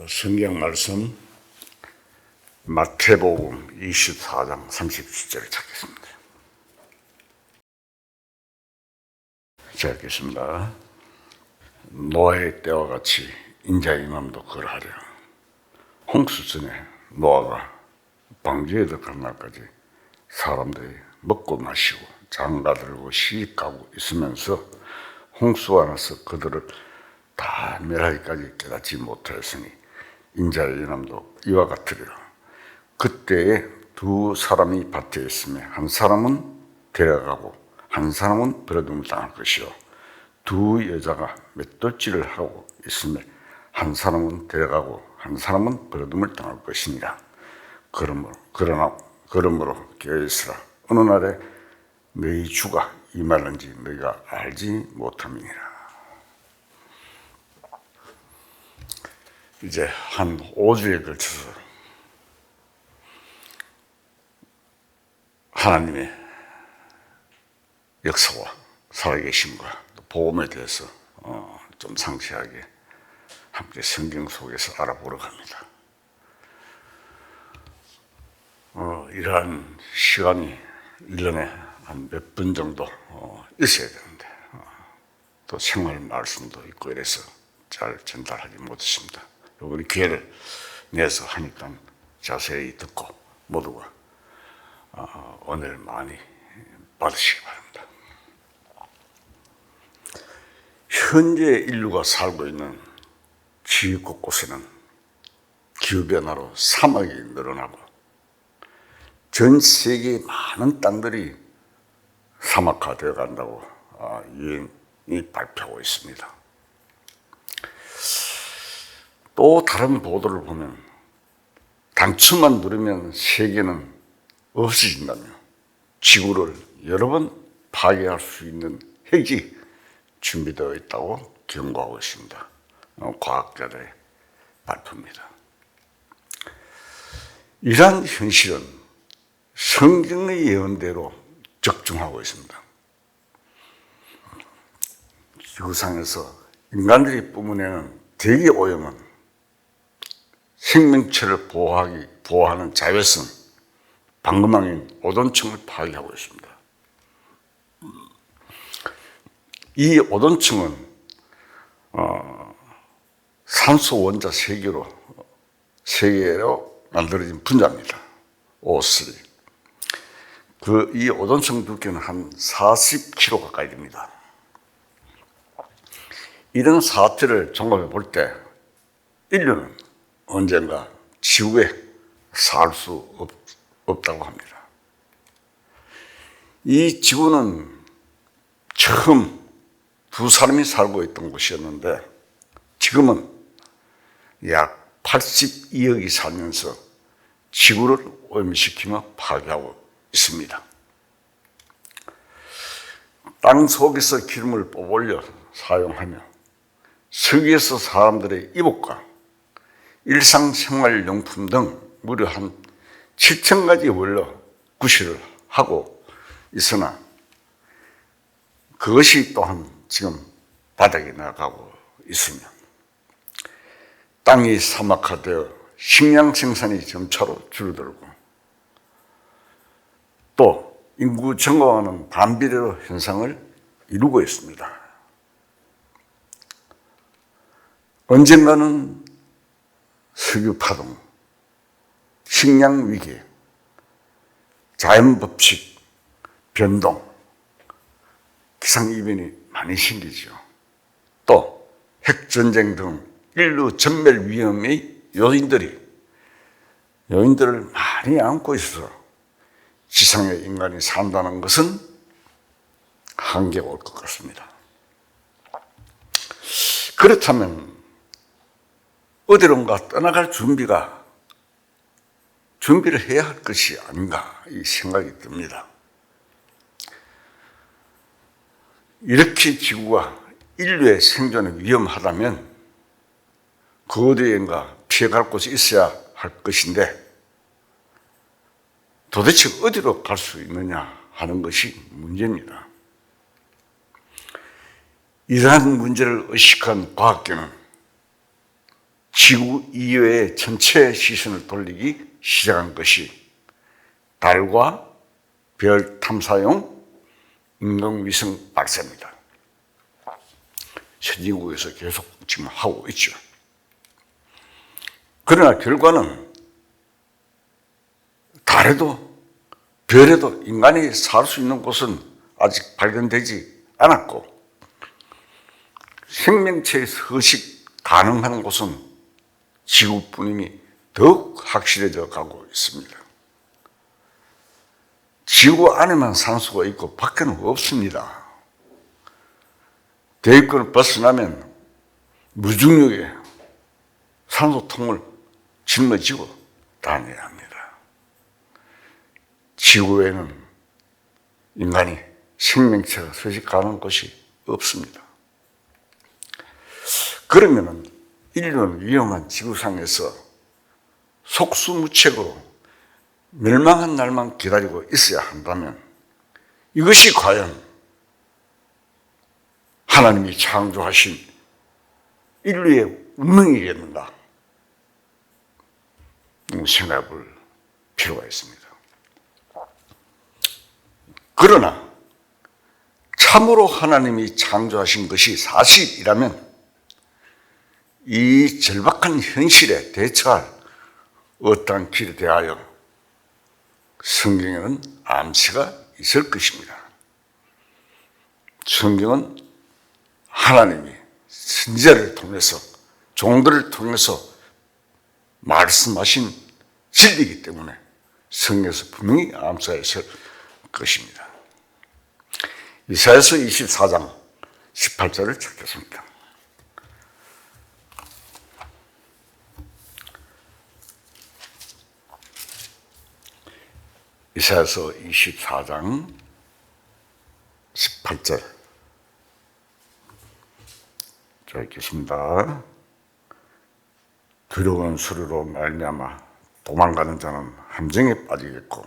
성경 말씀 마태복음 24장 37절을 찾겠습니다. 제가 읽겠습니다. 노아의 때와 같이 인자의 임함도 그러하려. 홍수 전에 노아가 방주에 들어간 날까지 사람들이 먹고 마시고 장가들고 시집가고 있으면서 홍수가 나서 그들을 다 멸하기까지 깨닫지 못하였으니 인자의 임함도 이와 같으리라. 그때에 두 사람이 밭에 있으며 한 사람은 데려가고 한 사람은 버려둠을 당할 것이요, 두 여자가 맷돌질을 하고 있으며 한 사람은 데려가고 한 사람은 버려둠을 당할 것이니라. 그러므로 깨어 있으라. 어느 날에 너희 주가 임하는지 너희가 알지 못함이니라. 이제 한 5주에 걸쳐서 하나님의 역사와 살아계심과 복음에 대해서 좀 상세하게 함께 성경 속에서 알아보러 갑니다. 이러한 시간이 1년에 한 몇 번 정도 있어야 되는데 또 생활 말씀도 있고 이래서 잘 전달하지 못했습니다. 이번에 기회를 내서 하니까 자세히 듣고 모두가 은혜를 많이 받으시기 바랍니다. 현재 인류가 살고 있는 지구 곳곳에는 기후변화로 사막이 늘어나고 전 세계의 많은 땅들이 사막화되어 간다고 유엔이 발표하고 있습니다. 또 다른 보도를 보면 단추만 누르면 세계는 없어진다며 지구를 여러 번 파괴할 수 있는 핵이 준비되어 있다고 경고하고 있습니다. 과학자들의 발표입니다. 이러한 현실은 성경의 예언대로 적중하고 있습니다. 지구상에서 인간들이 뿜어내는 대기 오염은 생명체를 보호하는 자외선, 방금망인 오존층을 파괴하고 있습니다. 이 오존층은 산소 원자 세 개로 만들어진 분자입니다. O3. 이 오존층 두께는 한 40km 가까이 됩니다. 이런 사태를 종합해 볼 때 인류는 언젠가 지구에 살 수 없다고 합니다. 이 지구는 처음 두 사람이 살고 있던 곳이었는데 지금은 약 82억이 살면서 지구를 오염시키며 파괴하고 있습니다. 땅 속에서 기름을 뽑아올려 사용하며 석유에서 사람들의 이복과 일상생활용품 등 무려 한 7,000가지 원료 구실을 하고 있으나 그것이 또한 지금 바닥에 나가고 있으며 땅이 사막화되어 식량 생산이 점차로 줄어들고 또 인구 증가와는 반비례로 현상을 이루고 있습니다. 언젠가는 석유 파동, 식량 위기, 자연 법칙 변동, 기상이변이 많이 생기죠. 또 핵전쟁 등 인류 전멸 위험의 요인들을 많이 안고 있어서 지상에 인간이 산다는 것은 한계가 올 것 같습니다. 그렇다면 어디론가 떠나갈 준비를 해야 할 것이 아닌가 이 생각이 듭니다. 이렇게 지구가 인류의 생존에 위험하다면 그 어디엔가 피해갈 곳이 있어야 할 것인데 도대체 어디로 갈 수 있느냐 하는 것이 문제입니다. 이러한 문제를 의식한 과학계는 지구 이외의 전체 시선을 돌리기 시작한 것이 달과 별 탐사용 인공위성 발사입니다. 선진국에서 계속 지금 하고 있죠. 그러나 결과는 달에도 별에도 인간이 살 수 있는 곳은 아직 발견되지 않았고, 생명체의 서식 가능한 곳은 지구뿐임이 더욱 확실해져 가고 있습니다. 지구 안에만 산소가 있고 밖에는 없습니다. 대기권을 벗어나면 무중력에 산소통을 짊어지고 다녀야 합니다. 지구에는 인간이 생명체가 서식 가능한 곳이 없습니다. 그러면 인류는 위험한 지구상에서 속수무책으로 멸망한 날만 기다리고 있어야 한다면 이것이 과연 하나님이 창조하신 인류의 운명이겠는가 생각해 볼 필요가 있습니다. 그러나 참으로 하나님이 창조하신 것이 사실이라면 이 절박한 현실에 대처할 어떠한 길에 대하여 성경에는 암시가 있을 것입니다. 성경은 하나님이 선지자를 통해서, 종들을 통해서 말씀하신 진리이기 때문에 성경에서 분명히 암시가 있을 것입니다. 이사야서 24장 18절을 찾겠습니다. 이사야서 24장 18절 자, 읽겠습니다. 두려운 수르로 말미암아 도망가는 자는 함정에 빠지겠고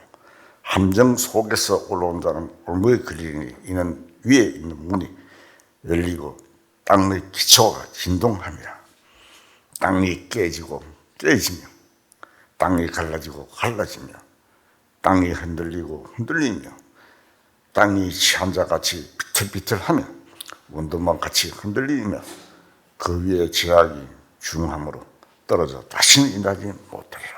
함정 속에서 올라온 자는 올무에 걸리니 이는 위에 있는 문이 열리고 땅의 기초가 진동하며 땅이 깨지고 깨지며 땅이 갈라지고 갈라지며 땅이 흔들리고 흔들리며 땅이 취한 자같이 비틀비틀하며 원두막 같이 흔들리며 그 위에 제약이 중함으로 떨어져 다시는 일하지 못하리라.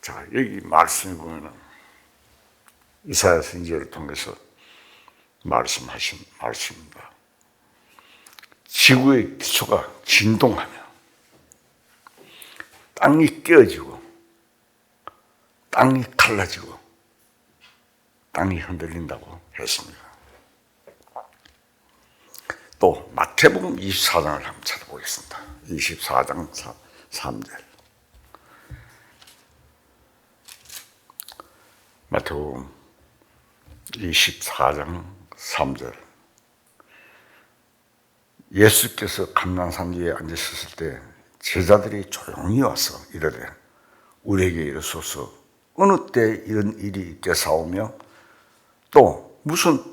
자, 여기 말씀에 보면은 이사야 선지자를 통해서 말씀하신 말씀입니다. 지구의 기초가 진동하며 땅이 깨어지고 땅이 갈라지고 땅이 흔들린다고 했습니다. 또 마태복음 24장을 한번 찾아보겠습니다. 24장 3절. 마태복음 24장 3절. 예수께서 감난산 위에 앉으셨을 때 제자들이 조용히 와서 이르되 우리에게 이르소서 어느 때 이런 일이 있겠사오며 또 무슨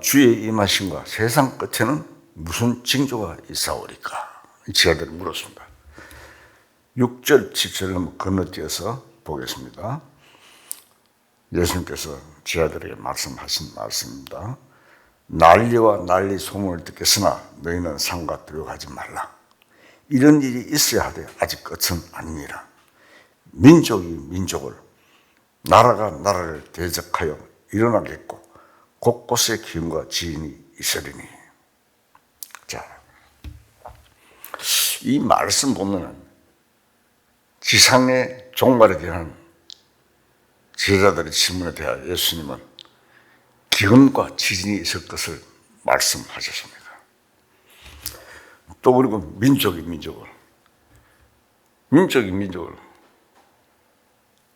주의 임하심과 세상 끝에는 무슨 징조가 있사오리까? 제자들이 물었습니다. 6절 7절을 건너뛰어서 보겠습니다. 예수님께서 제자들에게 말씀하신 말씀입니다. 난리와 난리 소문을 듣겠으나 너희는 삼가 두려워하지 말라. 이런 일이 있어야 하되 아직 끝은 아니니라. 민족이 민족을, 나라가 나라를 대적하여 일어나겠고 곳곳에 기운과 지인이 있으리니. 자, 이 말씀 보면 지상의 종말에 대한 제자들의 질문에 대하여 예수님은 기근과 지진이 있을 것을 말씀하셨습니다. 또 그리고 민족이 민족을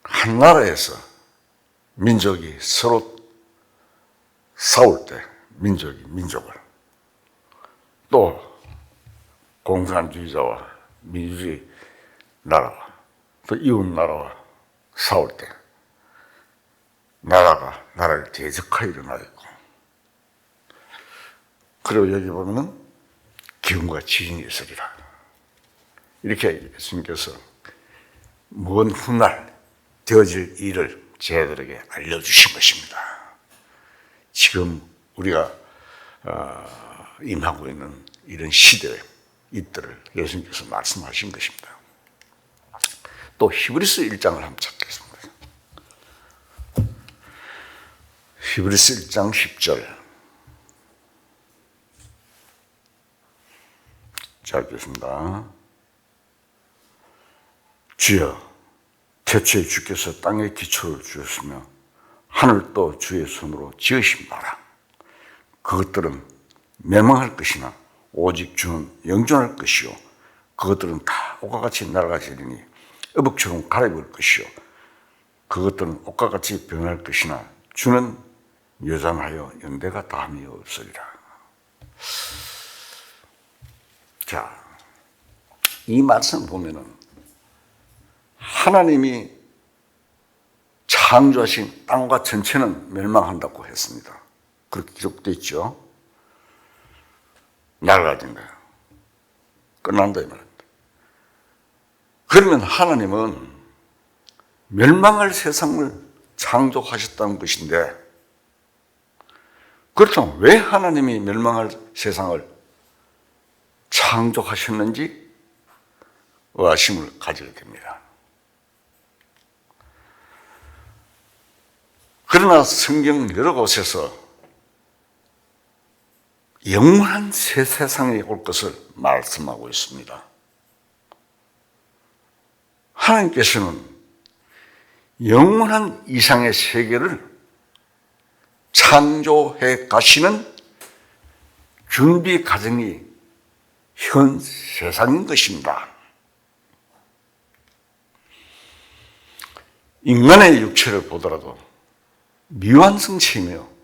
한 나라에서 민족이 서로 싸울 때 민족이 민족을, 또 공산주의자와 민주주의 나라와 또 이웃 나라와 싸울 때 나라가 나라를 대적하여 일어나고, 그리고 여기 보면은 기운과 지진이 있으리라. 이렇게 예수님께서 먼 훗날 되어질 일을 제자들에게 알려주신 것입니다. 지금 우리가 임하고 있는 이런 시대에 이들을 예수님께서 말씀하신 것입니다. 또 히브리서 1장을 한번 찾겠습니다. 히브리서 1장 10절 읽겠습니다. 주여, 태초에 주께서 땅에 기초를 주셨으며 하늘도 주의 손으로 지으신 바라. 그것들은 멸망할 것이나 오직 주는 영존할 것이요 그것들은 다 옷과 같이 날아가시리니 어복처럼 갈아입을 것이요 그것들은 옷과 같이 변할 것이나 주는 여전하여 연대가 다함이 없으리라. 자, 이 말씀을 보면은 하나님이 창조하신 땅과 전체는 멸망한다고 했습니다. 그렇게 기록되어 있죠. 날아가진다. 끝난다 이 말입니다. 그러면 하나님은 멸망할 세상을 창조하셨다는 것인데, 그렇다면 왜 하나님이 멸망할 세상을 창조하셨는지 의아심을 가지게 됩니다. 그러나 성경 여러 곳에서 영원한 새 세상이 올 것을 말씀하고 있습니다. 하나님께서는 영원한 이상의 세계를 창조해 가시는 준비 과정이 현 세상인 것입니다. 인간의 육체를 보더라도 미완성체이며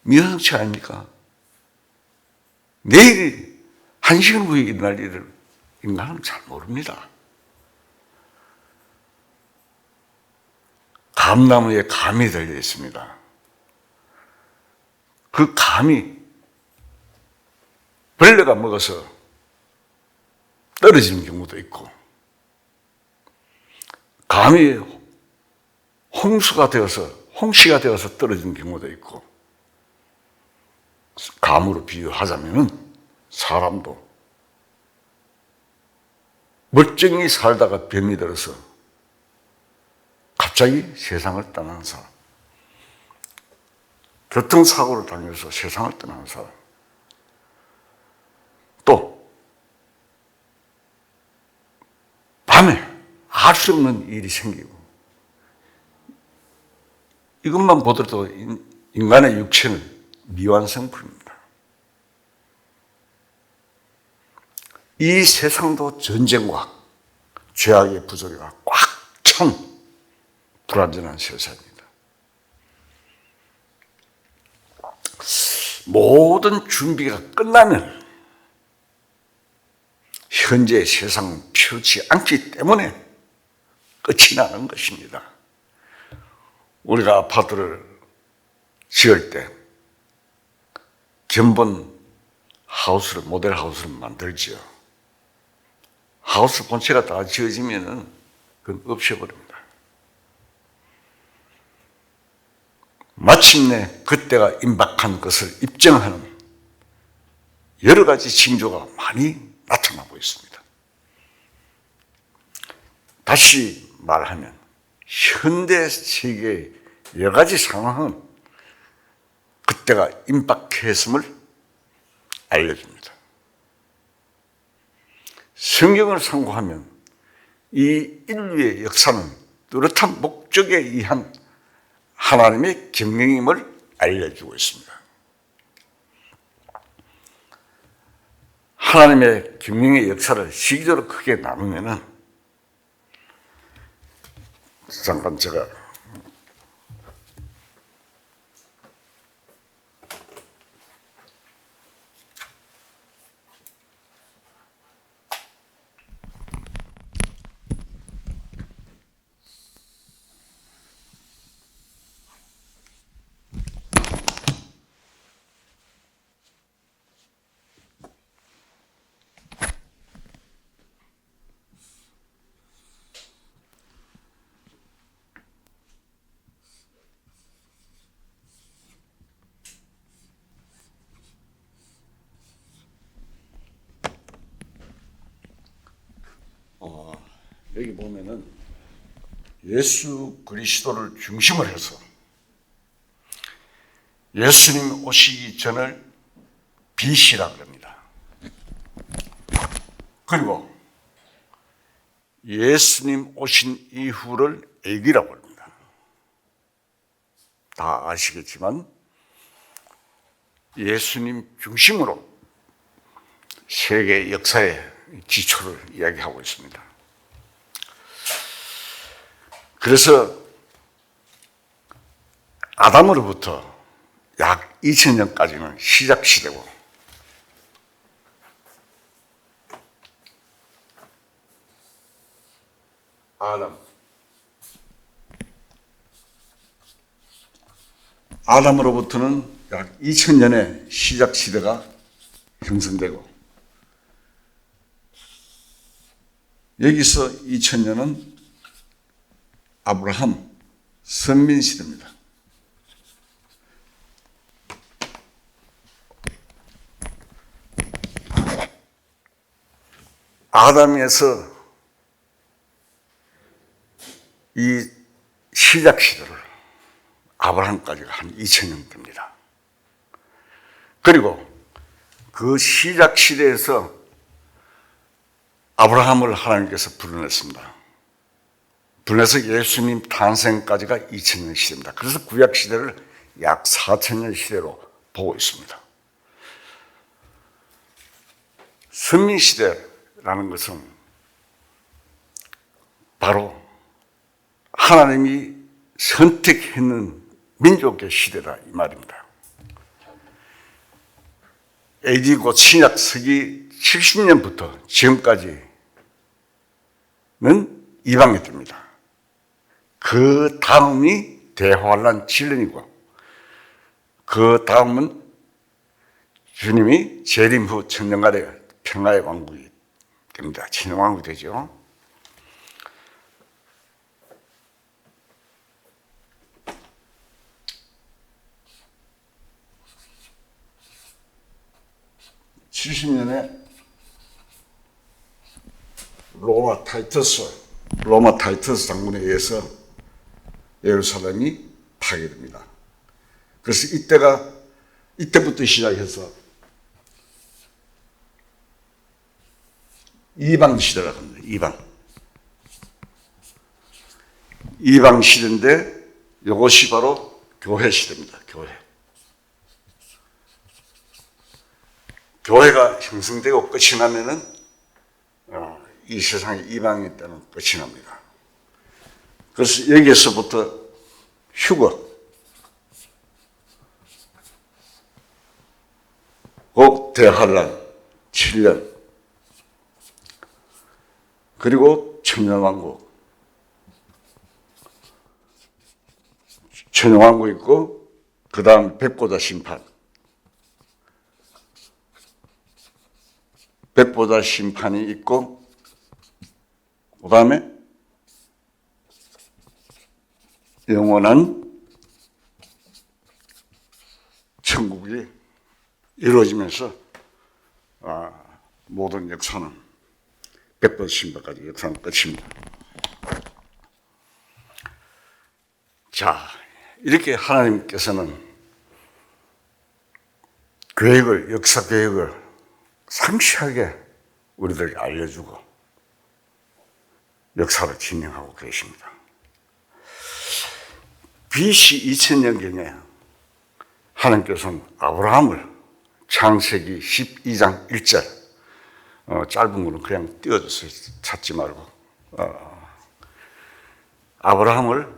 미완성체 아닙니까? 내일 1시간 후에 일어날 일을 인간은 잘 모릅니다. 감나무에 감이 달려 있습니다. 그 감이 벌레가 먹어서 떨어지는 경우도 있고, 감이 홍수가 되어서 홍시가 되어서 떨어지는 경우도 있고, 감으로 비유하자면 사람도 멀쩡히 살다가 병이 들어서 갑자기 세상을 떠나는 사람, 교통사고를 당해서 세상을 떠나는 사람, 또 밤에 알 수 없는 일이 생기고, 이것만 보더라도 인간의 육체는 미완성품입니다. 이 세상도 전쟁과 죄악의 부조리가 꽉 찬 불완전한 세상입니다. 모든 준비가 끝나면 현재 세상은 필요치 않기 때문에 끝이 나는 것입니다. 우리가 아파트를 지을 때 견본 하우스를, 모델 하우스를 만들지요. 하우스 본체가 다 지어지면은 그건 없애버립니다. 마침내 그때가 임박한 것을 입증하는 여러 가지 징조가 많이 나타나고 있습니다. 다시 말하면 현대 세계의 여러 가지 상황은 그때가 임박했음을 알려줍니다. 성경을 참고하면 이 인류의 역사는 뚜렷한 목적에 의한 하나님의 경영임을 알려주고 있습니다. 하나님의 경영의 역사를 시기적으로 크게 나누면은, 잠깐 제가 여기 보면은 예수 그리스도를 중심으로 해서 예수님 오시기 전을 BC라고 합니다. 그리고 예수님 오신 이후를 AD라고 합니다. 다 아시겠지만 예수님 중심으로 세계 역사의 기초를 이야기하고 있습니다. 그래서 아담으로부터 약 2000년까지는 시작시대고 아담으로부터는 약 2000년의 시작시대가 형성되고 여기서 2000년은 아브라함 선민시대입니다. 아담에서 이 시작 시대를 아브라함까지가 한 2000년 됩니다. 그리고 그 시작 시대에서 아브라함을 하나님께서 불러냈습니다. 불러내서 예수님 탄생까지가 2000년 시대입니다. 그래서 구약 시대를 약 4000년 시대로 보고 있습니다. 선민 시대라는 것은 바로 하나님이 선택했는 민족의 시대다 이 말입니다. AD 고 신약 서기 70년부터 지금까지는 이방의 때입니다. 그 다음이 대환란 7년이고 그 다음은 주님이 재림 후 천년간의 평화의 왕국이 됩니다. 천년왕국이 되죠. (70년에) 로마 타이터스 장군에 의해서 예루살렘이 파괴됩니다. 그래서 이때부터 시작해서 이방 시대라고 합니다. 이방 시대인데 이것이 바로 교회 시대입니다. 교회가 형성되고 끝이 나면은 이 세상의 이방인 때는 끝이 납니다. 그래서 여기에서부터 휴거, 대환란 7년, 그리고 천년왕국 있고 그 다음 백보자 심판이 있고 그 다음에 영원한 천국이 이루어지면서 모든 역사는 백보자 심판까지 역사는 끝입니다. 자, 이렇게 하나님께서는 역사 계획을 상세하게 우리들에게 알려주고 역사를 진행하고 계십니다. BC 2000년경에 하나님께서는 아브라함을 창세기 12장 1절 짧은 거는 그냥 띄워줬어요. 찾지 말고 아브라함을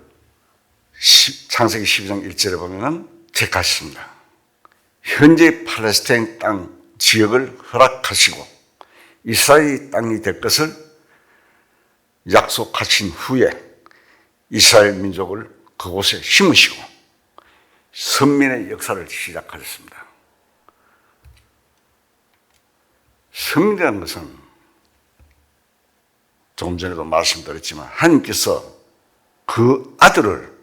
창세기 12장 1절에 보면 택하셨습니다. 현재 팔레스타인 땅 지역을 허락하시고 이스라엘 땅이 될 것을 약속하신 후에 이스라엘 민족을 그곳에 심으시고 선민의 역사를 시작하셨습니다. 선민이라는 것은 조금 전에도 말씀드렸지만 하나님께서 그 아들을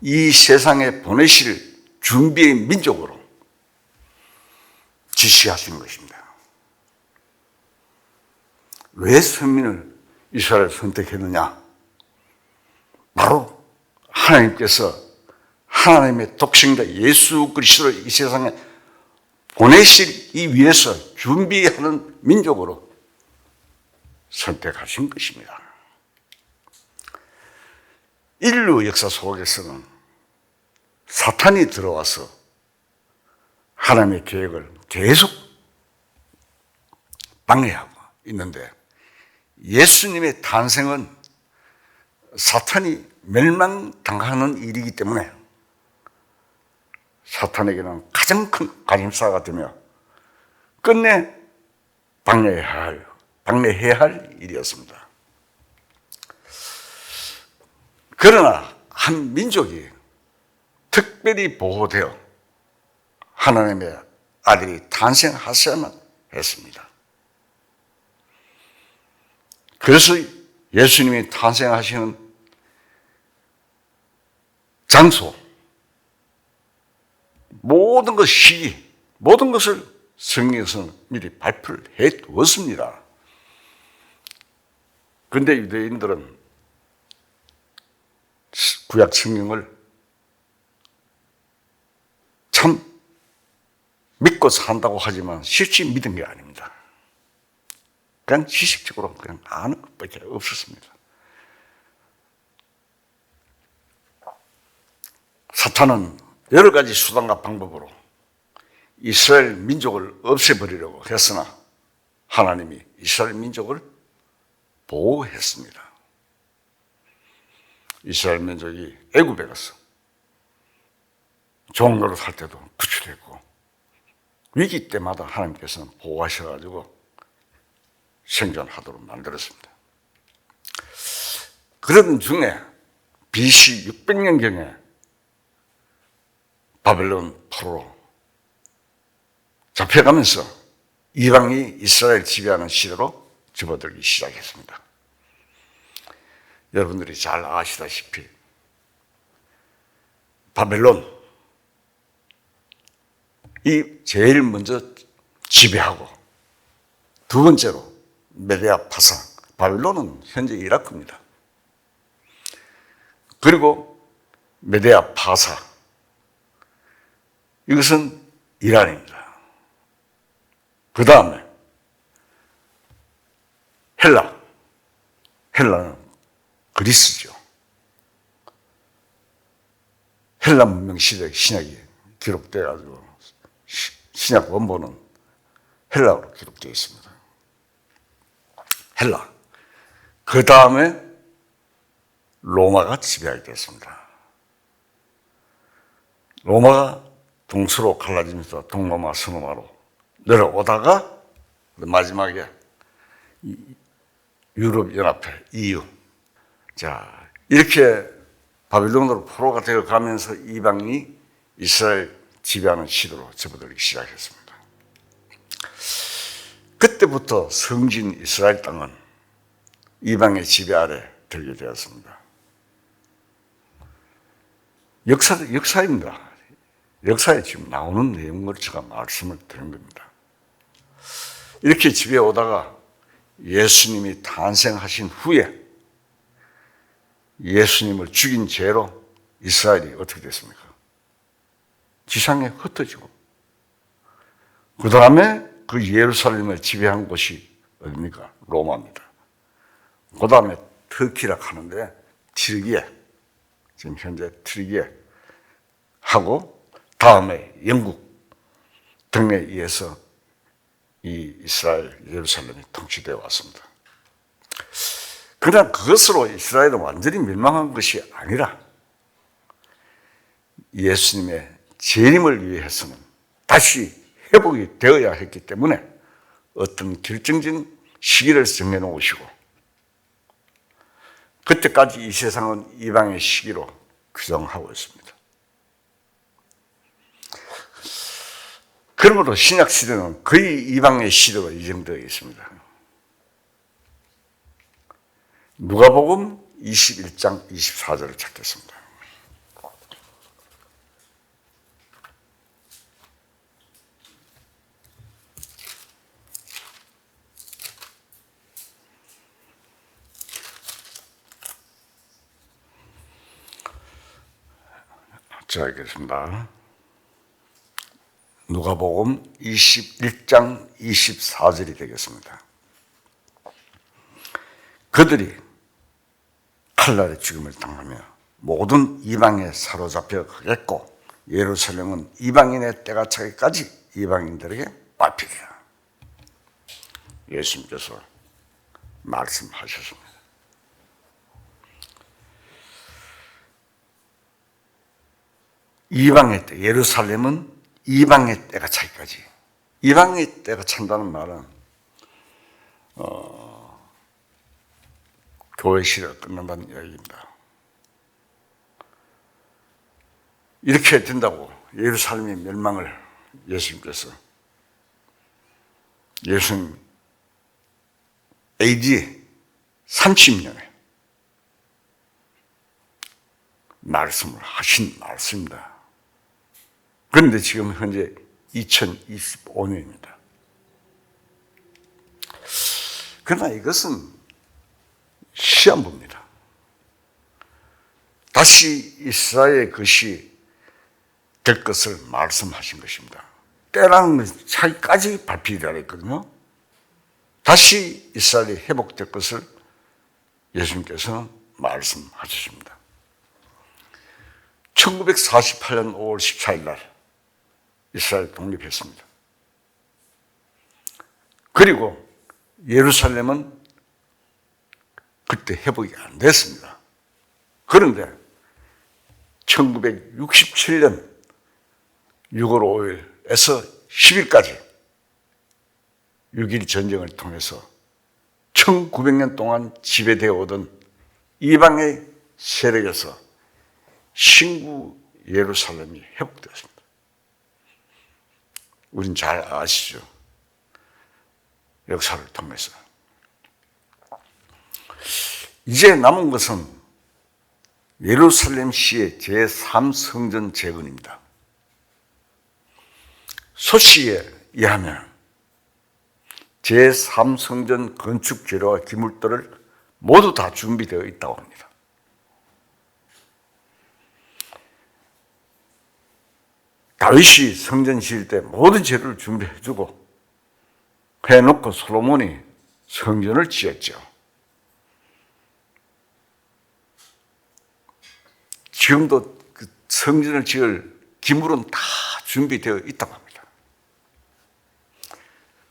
이 세상에 보내실 준비의 민족으로 지시하시는 것입니다. 왜 선민을 이스라엘을 선택했느냐? 바로 하나님께서 하나님의 독생자 예수 그리스도를 이 세상에 보내시기 위해서 준비하는 민족으로 선택하신 것입니다. 인류 역사 속에서는 사탄이 들어와서 하나님의 계획을 계속 방해하고 있는데, 예수님의 탄생은 사탄이 멸망당하는 일이기 때문에 사탄에게는 가장 큰 관심사가 되며 끝내 방해해야 할 일이었습니다. 그러나 한 민족이 특별히 보호되어 하나님의 아들이 탄생하셔야만 했습니다. 그래서 예수님이 탄생하시는 장소, 모든 것 시기, 모든 것을 성경에서는 미리 발표를 해 두었습니다. 그런데 유대인들은 구약 성경을 참 믿고 산다고 하지만 실제 믿은 게 아닙니다. 그냥 지식적으로 그냥 아는 것밖에 없었습니다. 사탄은 여러 가지 수단과 방법으로 이스라엘 민족을 없애버리려고 했으나 하나님이 이스라엘 민족을 보호했습니다. 이스라엘 민족이 애굽에 가서 종로로 살 때도 구출했고, 위기 때마다 하나님께서는 보호하셔가지고 생존하도록 만들었습니다. 그런 중에 BC 600년경에 바벨론 포로로 잡혀가면서 이방이 이스라엘 지배하는 시대로 접어들기 시작했습니다. 여러분들이 잘 아시다시피 바벨론 이 제일 먼저 지배하고, 두 번째로 메데아 파사, 바벨론은 현재 이라크입니다. 그리고 메데아 파사, 이것은 이란입니다. 그 다음에 헬라는 그리스죠. 헬라 문명 시대 신약이 기록돼가지고 신약 원본은 헬라어로 기록되어 있습니다. 헬라. 그 다음에 로마가 지배하게 됐습니다. 로마가 동서로 갈라지면서 동로마, 서로마로 내려오다가 마지막에 유럽연합회, EU. 자, 이렇게 바빌론으로 포로가 되어 가면서 이방이 이스라엘 지배하는 시대로 접어들기 시작했습니다. 그때부터 성진 이스라엘 땅은 이방의 지배 아래 들게 되었습니다. 역사입니다. 역사에 지금 나오는 내용을 제가 말씀을 드린 겁니다. 이렇게 지배해 오다가 예수님이 탄생하신 후에 예수님을 죽인 죄로 이스라엘이 어떻게 됐습니까? 지상에 흩어지고, 그 다음에 그 예루살렘을 지배한 곳이 어디입니까? 로마입니다. 그 다음에 터키라 하는데 튀르기에, 지금 현재 튀르기에 하고, 다음에 영국 등에 의해서 이 이스라엘 예루살렘이 통치되어 왔습니다. 그러나 그것으로 이스라엘은 완전히 멸망한 것이 아니라 예수님의 재림을 위해서는 다시 회복이 되어야 했기 때문에 어떤 결정적인 시기를 정해놓으시고, 그때까지 이 세상은 이방의 시기로 규정하고 있습니다. 그러므로 신약 시대는 거의 이방의 시대로 이정되어 있습니다. 누가복음 21장 24절을 찾겠습니다. 자, 알겠습니다. 누가복음 21장 24절이 되겠습니다. 그들이 칼날의 죽임을 당하며 모든 이방에 사로잡혀 가겠고 예루살렘은 이방인의 때가 차기까지 이방인들에게 밟히리라. 예수님께서 말씀하셨습니다. 이방의 때, 예루살렘은 이방의 때가 차기까지. 이방의 때가 찬다는 말은 교회 시대가 끝난다는 이야기입니다. 이렇게 된다고 예루살렘의 멸망을 예수님께서 예수님 AD 30년에 말씀을 하신 말씀입니다. 그런데 지금 현재 2025년입니다. 그러나 이것은 시한부입니다. 다시 이스라엘의 것이 될 것을 말씀하신 것입니다. 때라는 것이 차기까지 발표되라 했거든요. 다시 이스라엘이 회복될 것을 예수님께서는 말씀하셨습니다. 1948년 5월 14일 날 이스라엘 독립했습니다. 그리고 예루살렘은 그때 회복이 안 됐습니다. 그런데 1967년 6월 5일에서 10일까지 6.1 전쟁을 통해서 1900년 동안 지배되어 오던 이방의 세력에서 신구 예루살렘이 회복되었습니다. 우린 잘 아시죠? 역사를 통해서. 이제 남은 것은 예루살렘시의 제3성전 재건입니다. 소식에 의하면 제3성전 건축 재료와 기물들을 모두 다 준비되어 있다고 합니다. 다윗이 성전 지을 때 모든 재료를 준비해주고 해놓고 솔로몬이 성전을 지었죠. 지금도 그 성전을 지을 기물은 다 준비되어 있다고 합니다.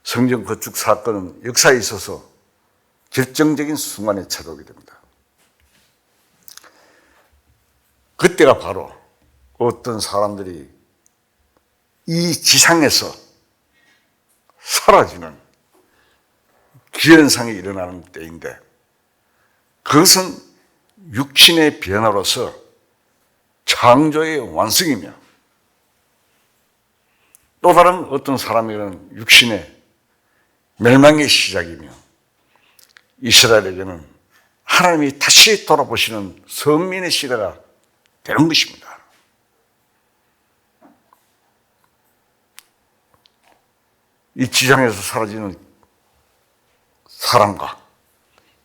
성전 건축 사건은 역사에 있어서 결정적인 순간에 찾아오게 됩니다. 그때가 바로 어떤 사람들이 이 지상에서 사라지는 기현상이 일어나는 때인데, 그것은 육신의 변화로서 창조의 완성이며 또 다른 어떤 사람에게는 육신의 멸망의 시작이며 이스라엘에게는 하나님이 다시 돌아보시는 선민의 시대가 되는 것입니다. 이 지상에서 사라지는 사람과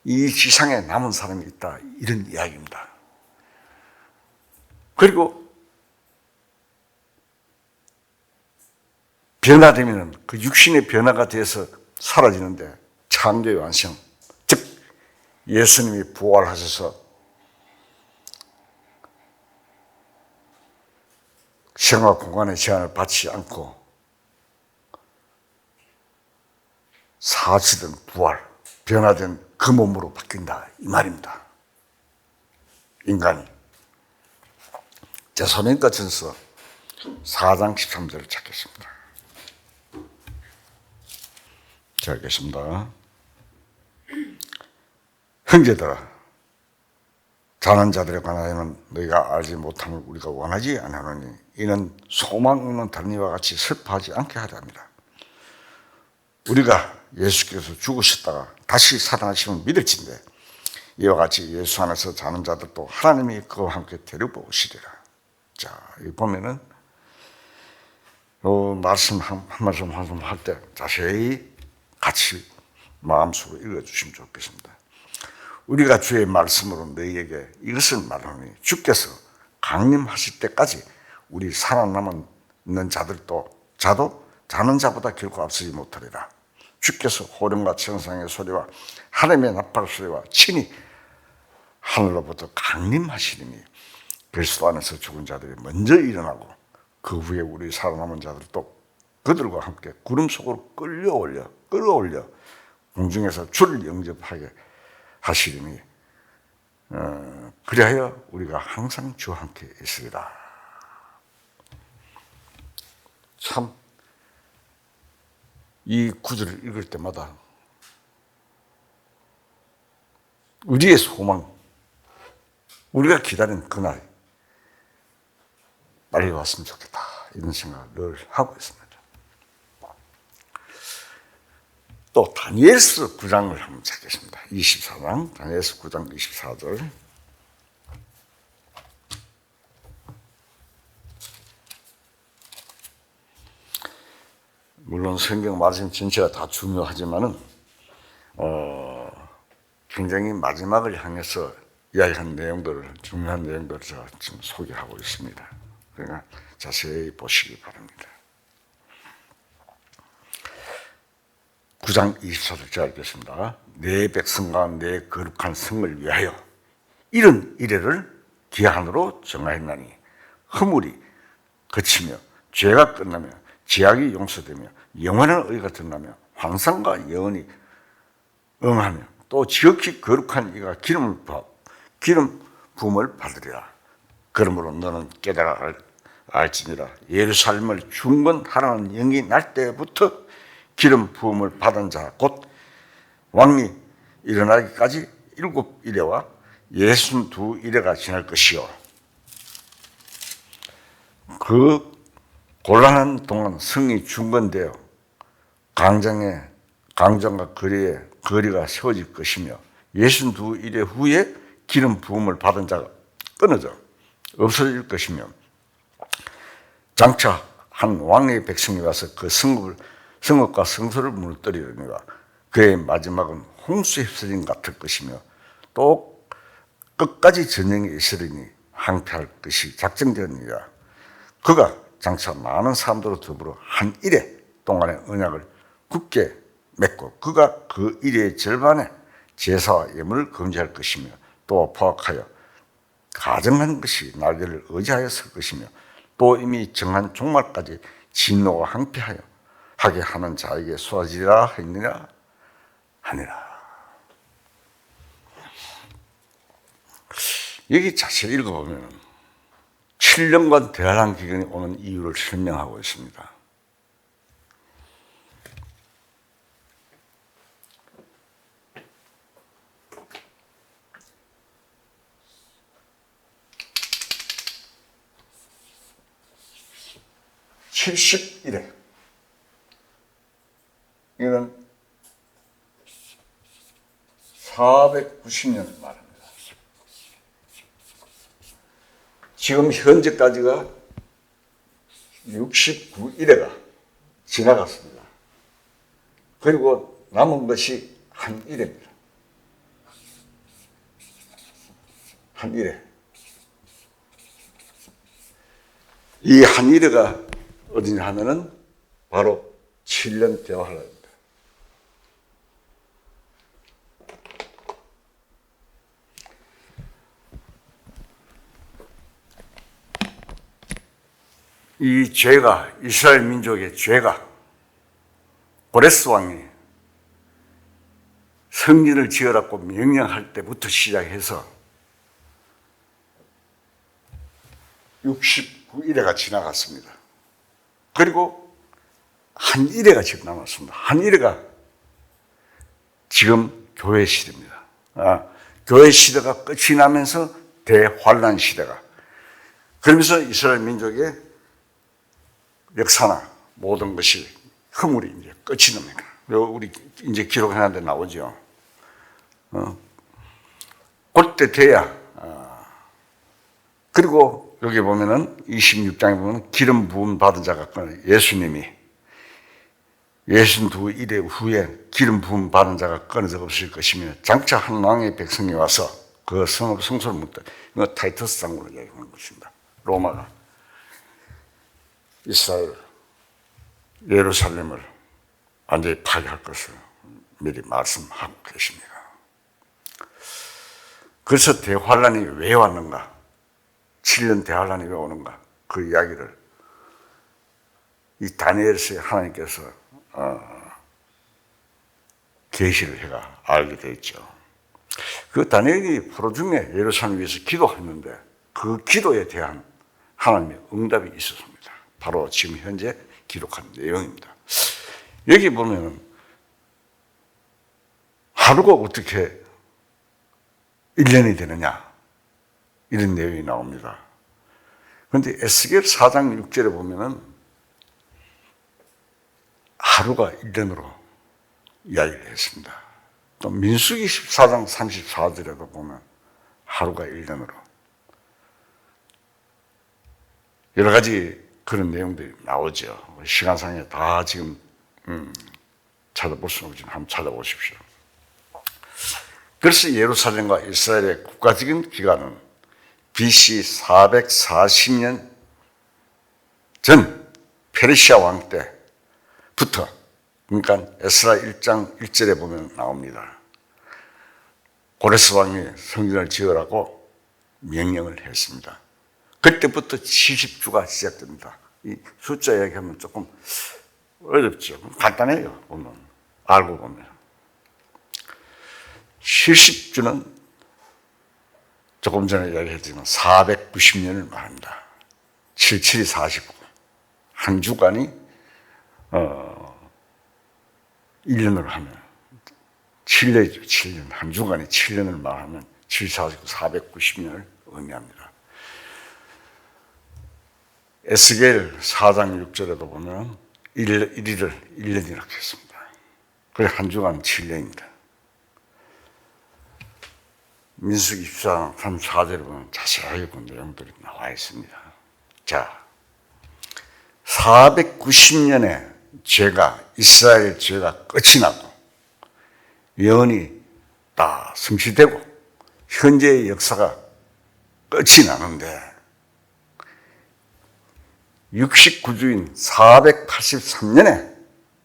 이 지상에 남은 사람이 있다, 이런 이야기입니다. 그리고 변화되면 그 육신의 변화가 돼서 사라지는데 창조의 완성, 즉 예수님이 부활하셔서 시간과 공간의 제한을 받지 않고 사시된 부활, 변화된 그 몸으로 바뀐다, 이 말입니다. 인간이. 데살로니가전서 4장 13절을 찾겠습니다. 자, 알겠습니다. 형제들아, 자는 자들에 관하여는 너희가 알지 못함을 우리가 원하지 않으니 이는 소망 없는 다른 이와 같이 슬퍼하지 않게 하려 합니다. 우리가 예수께서 죽으셨다가 다시 살아나심을 믿을진데 이와 같이 예수 안에서 자는 자들도 하나님이 그와 함께 데리고 오시리라. 자, 여기 보면은 말씀 한 말씀 할 때 자세히 같이 마음속으로 읽어주시면 좋겠습니다. 우리가 주의 말씀으로 너희에게 이것을 말하니 주께서 강림하실 때까지 우리 살아남은 자도 자는 자보다 결코 앞서지 못하리라. 주께서 호령과 천상의 소리와 하나님의 나팔 소리와 친히 하늘로부터 강림하시리니 그리스도 안에서 죽은 자들이 먼저 일어나고 그 후에 우리 살아남은 자들도 그들과 함께 구름 속으로 끌어올려 공중에서 주를 영접하게 하시리니 그리하여 우리가 항상 주와 함께 있으리라. 참 이 구절을 읽을 때마다 우리의 소망, 우리가 기다린 그날 빨리 왔으면 좋겠다 이런 생각을 하고 있습니다. 또 다니엘서 9장을 한번 찾겠습니다. 24장 다니엘서 9장 24절. 물론 성경 말씀 전체가 다 중요하지만은 굉장히 마지막을 향해서 이야기한 내용들을, 중요한 내용들을 제가 지금 소개하고 있습니다. 그러니까 자세히 보시기 바랍니다. 9장 24절 제가 읽겠습니다. 내 백성과 내 거룩한 성을 위하여 이런 이래를 기한으로 정하였나니 허물이 그치며 죄가 끝나며 죄악이 용서되며 영원한 의가 드러나며 환상과 예언이 응하며 또 지극히 거룩한 이가 기름 부음을 받으리라. 그러므로 너는 깨달아 알지니라. 예루살렘을 중건하라는 영이 날 때부터 기름 부음을 받은 자 곧 왕이 일어나기까지 7이래와 62이래가 지날 것이요. 그 곤란한 동안 성이 중건되어 강정과 거리가 세워질 것이며 62이래 후에 기름 부음을 받은 자가 끊어져 없어질 것이며 장차 한 왕의 백성이 와서 그 성읍과 성소를 무너뜨리려니와 그의 마지막은 홍수에 휩쓸림 같을 것이며 또 끝까지 전쟁이 있으리니 항폐할 것이 작정되었느니라. 그가 장차 많은 사람들로 더불어 한 일해 동안의 언약을 굳게 맺고 그가 그 일의 절반에 제사와 예물을 금지할 것이며 또 포악하여 가정한 것이 날개를 의지하여 설 것이며 또 이미 정한 종말까지 진노가 항폐하여 하게 하는 자에게 쏟아지리라 하느니라 하니라. 여기 자세히 읽어보면 7년간 대환란 기간이 오는 이유를 설명하고 있습니다. (71회) 이거는 490년을 말합니다. 지금 현재까지가 69일회가 지나갔습니다. 그리고 남은 것이 한 일회입니다. 한 일회. 이 한 일회가 어디냐 하면은 바로 7년 대환란입니다. 이 죄가, 이스라엘 민족의 죄가 고레스 왕이 성전을 지으라고 명령할 때부터 시작해서 69일회가 지나갔습니다. 그리고 한 일회가 지금 남았습니다. 한 일회가 지금 교회 시대입니다. 교회 시대가 끝이 나면서 대환란 시대가, 그러면서 이스라엘 민족의 역사나 모든 것이 허물이 이제 끝이 납니다. 우리 이제 기록해놨는데 나오죠. 그때 돼야. 그리고 여기 보면은 26장에 보면 기름 부음 받은 자가 예수님이 62일의 후에 기름 부음 받은 자가 끊어져 없을 것이며 장차 한 왕의 백성이 와서 그 성소를 묻다. 이거 타이터스 장군을 얘기하는 것입니다. 로마가. 이스라엘 예루살렘을 완전히 파괴할 것을 미리 말씀하고 계십니다. 그래서 대환란이 왜 왔는가? 7년 대환란이 왜 오는가? 그 이야기를 이 다니엘서에 하나님께서 계시를 해가 알게 되었죠. 그 다니엘이 포로 중에 예루살렘 위해서 기도했는데 그 기도에 대한 하나님의 응답이 있었습니다. 바로 지금 현재 기록한 내용입니다. 여기 보면 하루가 어떻게 1년이 되느냐 이런 내용이 나옵니다. 그런데 에스겔 4장 6절에 보면은 하루가 1년으로 이야기를 했습니다. 또 민수기 14장 34절에도 보면 하루가 1년으로 여러 가지 그런 내용들이 나오죠. 시간상에 다 지금 찾아볼 수는 없지만 한번 찾아보십시오. 그래서 예루살렘과 이스라엘의 국가적인 기간은 BC 440년 전 페르시아 왕 때부터, 그러니까 에스라 1장 1절에 보면 나옵니다. 고레스 왕이 성전을 지으라고 명령을 했습니다. 그때부터 70주가 시작됩니다. 이 숫자 이야기하면 조금 어렵죠. 간단해요. 보면 알고 보면 70주는 조금 전에 이야기했지만 490년을 말합니다. 77이 49. 한 주간이 1년으로 하면 7년이죠. 7년. 한 주간이 7년을 말하면 7, 49, 490년을 의미합니다. 에스겔 4장 6절에도 보면 1일을 1년이라고 했습니다. 그래 한 주간 7년입니다. 민수기 14장 34절에 보면 자세하게 본 내용들이 나와 있습니다. 자, 490년에 이스라엘 죄가 끝이 나고 예언이 다 성취되고 현재의 역사가 끝이 나는데 69주인 483년에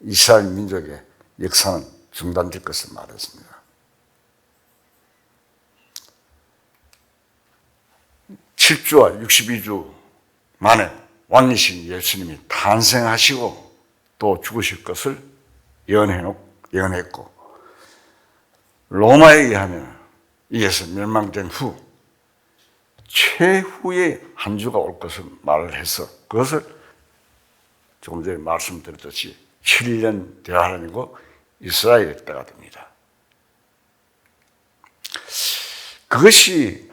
이스라엘 민족의 역사는 중단될 것을 말했습니다. 7주와 62주 만에 왕이신 예수님이 탄생하시고 또 죽으실 것을 예언했고 로마에 의하면 이에서 멸망된 후 최후의 한 주가 올 것을 말을 해서 그것을 조금 전에 말씀드렸듯이 7년 대환란이고 이스라엘의 때가 됩니다. 그것이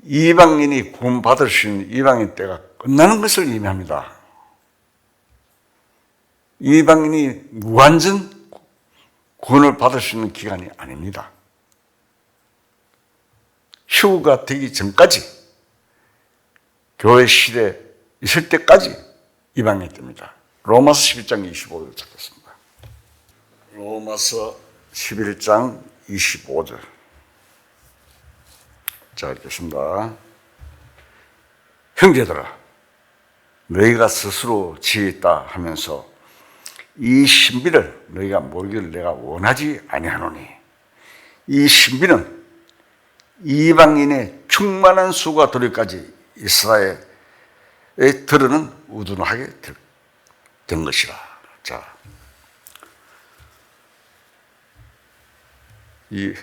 이방인이 구원받을 수 있는 이방인 때가 끝나는 것을 의미합니다. 이방인이 무한전 구원을 받을 수 있는 기간이 아닙니다. 휴가 되기 전까지 교회 시대에 있을 때까지 이방인이 됩니다. 로마서 11장 25절 찾겠습니다. 로마서 11장 25절. 자, 읽겠습니다. 형제들아, 너희가 스스로 지었다 하면서 이 신비를 너희가 모르기를 내가 원하지 아니하노니 이 신비는 이방인의 충만한 수가 도리까지 이스라엘에 들으는 우둔하게 된 것이라. 자, 이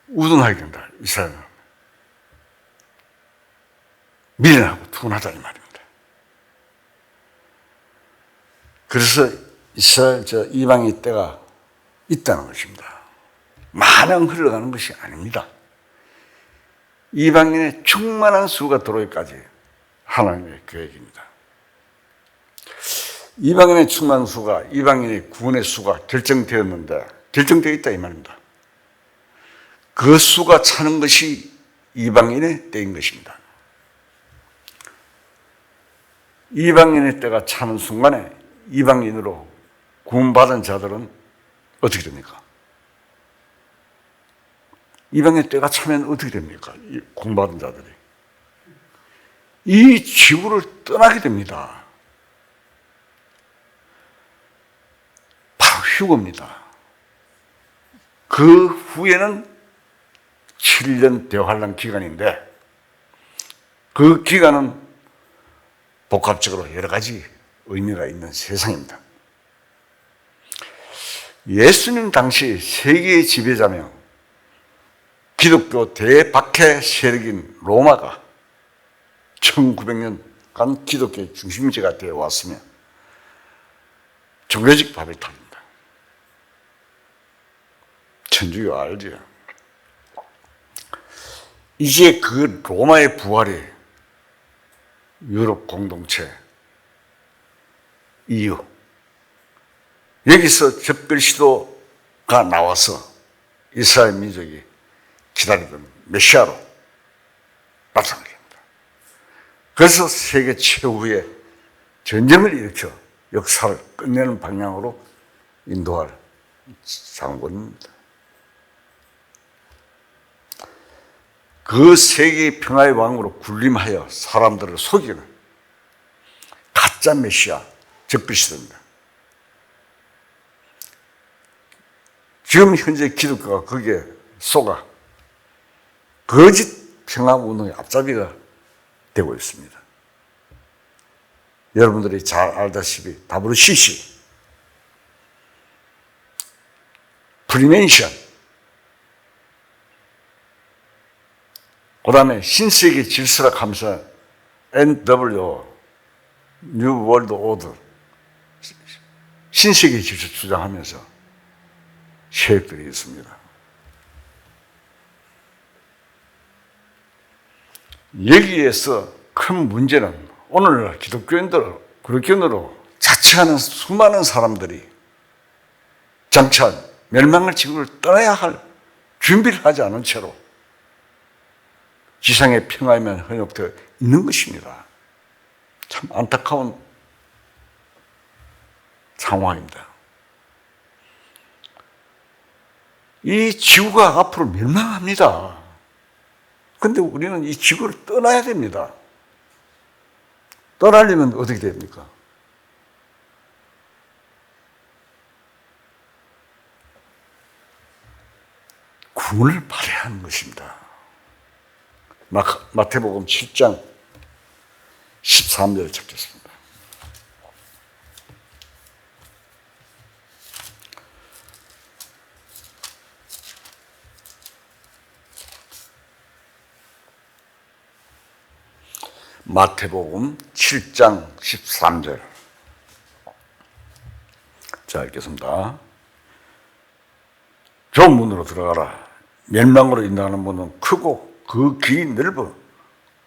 우둔하게 된다. 이스라엘은 미련하고 둔하다 이 말입니다. 그래서 이스라엘 이방인 때가 있다는 것입니다. 마냥 흘러가는 것이 아닙니다. 이방인의 충만한 수가 들어오기까지 하나님의 계획입니다. 이방인의 충만한 수가, 이방인의 구원의 수가 결정되었는데, 결정되어 있다 이 말입니다. 그 수가 차는 것이 이방인의 때인 것입니다. 이방인의 때가 차는 순간에 이방인으로 구원받은 자들은 어떻게 됩니까? 이방인의 때가 차면 어떻게 됩니까? 구원받은 자들이 이 지구를 떠나게 됩니다. 휴거입니다. 그 후에는 7년 대환란 기간인데 그 기간은 복합적으로 여러 가지 의미가 있는 세상입니다. 예수님 당시 세계의 지배자며 기독교 대박해 세력인 로마가 1900년간 기독교의 중심지가 되어 왔으며 종교적 바벨탑입니다. 천주교 알죠? 이제 그 로마의 부활이 유럽 공동체 이후 여기서 적별 시도가 나와서 이스라엘 민족이 기다리던 메시아로 나타나게 됩니다. 그래서 세계 최후의 전쟁을 일으켜 역사를 끝내는 방향으로 인도할 장본입니다. 그 세계의 평화의 왕으로 군림하여 사람들을 속이는 가짜 메시아 적그리스도입니다. 지금 현재 기독교가 거기에 속아 거짓 평화 운동의 앞잡이가 되고 있습니다. 여러분들이 잘 알다시피 WCC, 프리멘션, 그 다음에 신세계 질서락 하면서 NWO, New World Order, 신세계 질서 주장하면서 세력들이 있습니다. 여기에서 큰 문제는 오늘날 기독교인들, 그리스도인으로 자처하는 수많은 사람들이 장차 멸망할 지구를 떠나야 할 준비를 하지 않은 채로 지상의 평화에만 현혹되어 있는 것입니다. 참 안타까운 상황입니다. 이 지구가 앞으로 멸망합니다. 그런데 우리는 이 지구를 떠나야 됩니다. 떠나려면 어떻게 됩니까? 구원을 받아야 하는 것입니다. 마태복음 7장 13절을 찾겠습니다. 마태복음 7장 13절. 자, 읽겠습니다. 좁은 문으로 들어가라. 멸망으로 인도하는 문은 크고 그 길이 넓어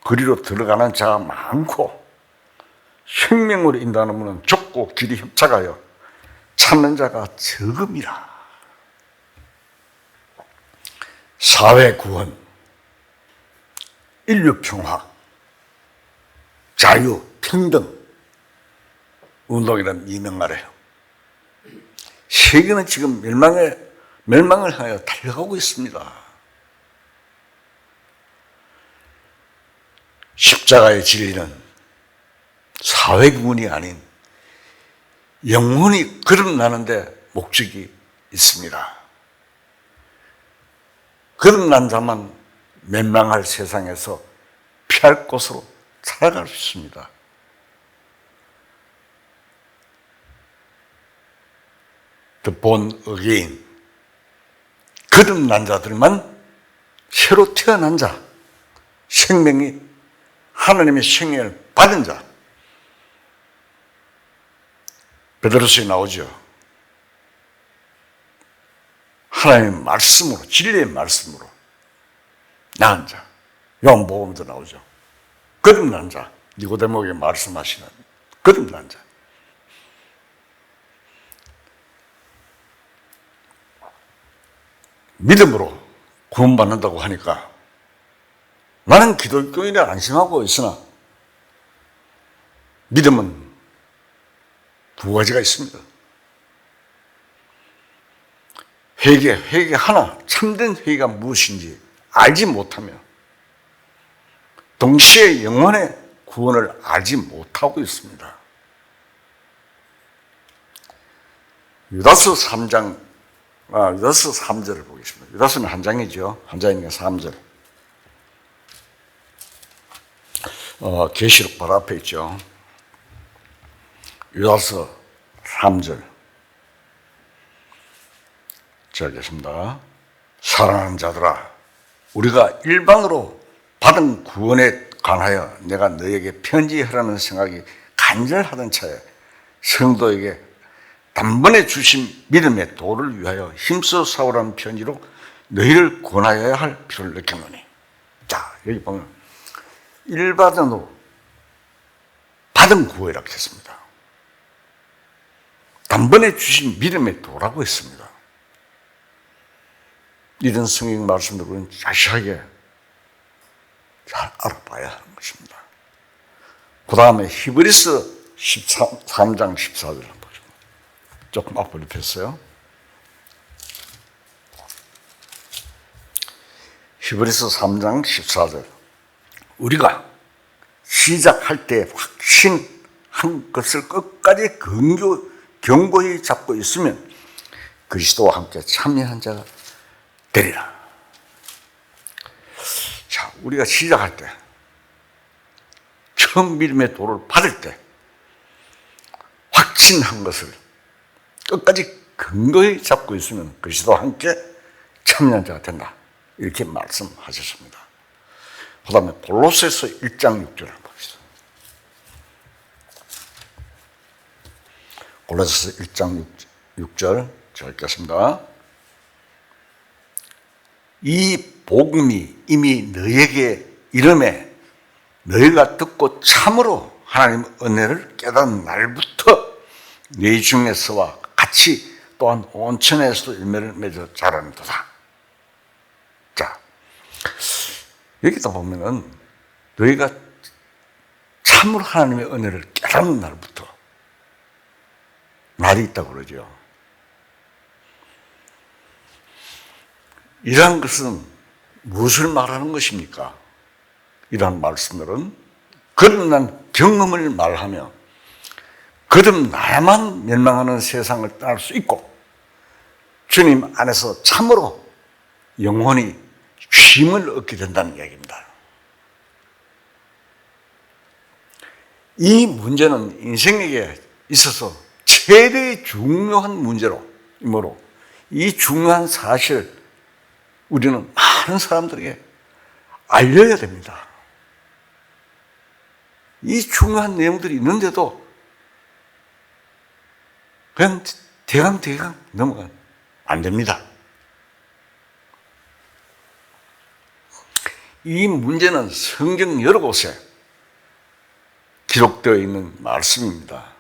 그리로 들어가는 자가 많고 생명으로 인도하는 문은 좁고 길이 협착하여 찾는 자가 적음이라. 사회 구원, 인류 평화, 자유, 평등 운동이라는 이명 아래요. 세계는 지금 멸망을 하여 달려가고 있습니다. 십자가의 진리는 사회구원이 아닌 영혼이 거듭나는데 목적이 있습니다. 거듭난 자만 멸망할 세상에서 피할 곳으로 살아갈 수 있습니다. The born again. 거듭난 자들만 새로 태어난 자, 생명이 하나님의 생명을 받은 자. 베드로서에 나오죠. 하나님의 말씀으로, 진리의 말씀으로 낳은 자. 요한복음에도 나오죠. 거듭난 자, 니고데모에게 말씀하시는 거듭난 자. 믿음으로 구원받는다고 하니까 나는 기독교인이라 안심하고 있으나 믿음은 두 가지가 있습니다. 회개 하나, 참된 회개가 무엇인지 알지 못하며 동시에 영혼의 구원을 알지 못하고 있습니다. 유다서 3장, 유다서 3절을 보겠습니다. 유다서는 한 장이죠. 한 장이니까 3절. 계시록 바로 앞에 있죠. 유다서 3절. 자, 읽겠습니다. 사랑하는 자들아, 우리가 일방으로 받은 구원에 관하여 내가 너에게 편지하라는 생각이 간절하던 차에 성도에게 단번에 주신 믿음의 도를 위하여 힘써 사오라는 편지로 너희를 권하여야 할 필요를 느꼈노니. 자, 여기 보면 일반으로 받은 구원이라고 했습니다. 단번에 주신 믿음의 도라고 했습니다. 이런 성경 말씀들을 우리는 자세하게 잘 알아봐야 하는 것입니다. 그 다음에 히브리서 13장 14절 한번 보죠. 조금 앞으로 폈어요. 히브리서 3장 14절. 우리가 시작할 때 확신한 것을 끝까지 견고히 잡고 있으면 그리스도와 함께 참여한 자가 되리라. 자, 우리가 시작할 때, 처음 믿음의 도를 받을 때, 확신한 것을 끝까지 근거히 잡고 있으면 그리스도와 함께 참여한 자가 된다. 이렇게 말씀하셨습니다. 그 다음에 골로새서 1장 6절을 봅시다. 골로새서 1장 6절 제가 읽겠습니다. 이 복음이 이미 너희에게 이름에 너희가 듣고 참으로 하나님의 은혜를 깨닫는 날부터 너희 중에서와 같이 또한 온천에서도 열매를 맺어 자라는도다. 자, 여기다 보면은 너희가 참으로 하나님의 은혜를 깨닫는 날부터 날이 있다고 그러죠. 이러한 것은 무엇을 말하는 것입니까? 이러한 말씀들은 거듭난 경험을 말하며 거듭나야만 멸망하는 세상을 떠날 수 있고 주님 안에서 참으로 영혼이 쉼을 얻게 된다는 이야기입니다. 이 문제는 인생에게 있어서 최대의 중요한 문제로 이 중요한 사실을 우리는 많은 사람들에게 알려야 됩니다. 이 중요한 내용들이 있는데도 그냥 대강 넘어가면 안 됩니다. 이 문제는 성경 여러 곳에 기록되어 있는 말씀입니다.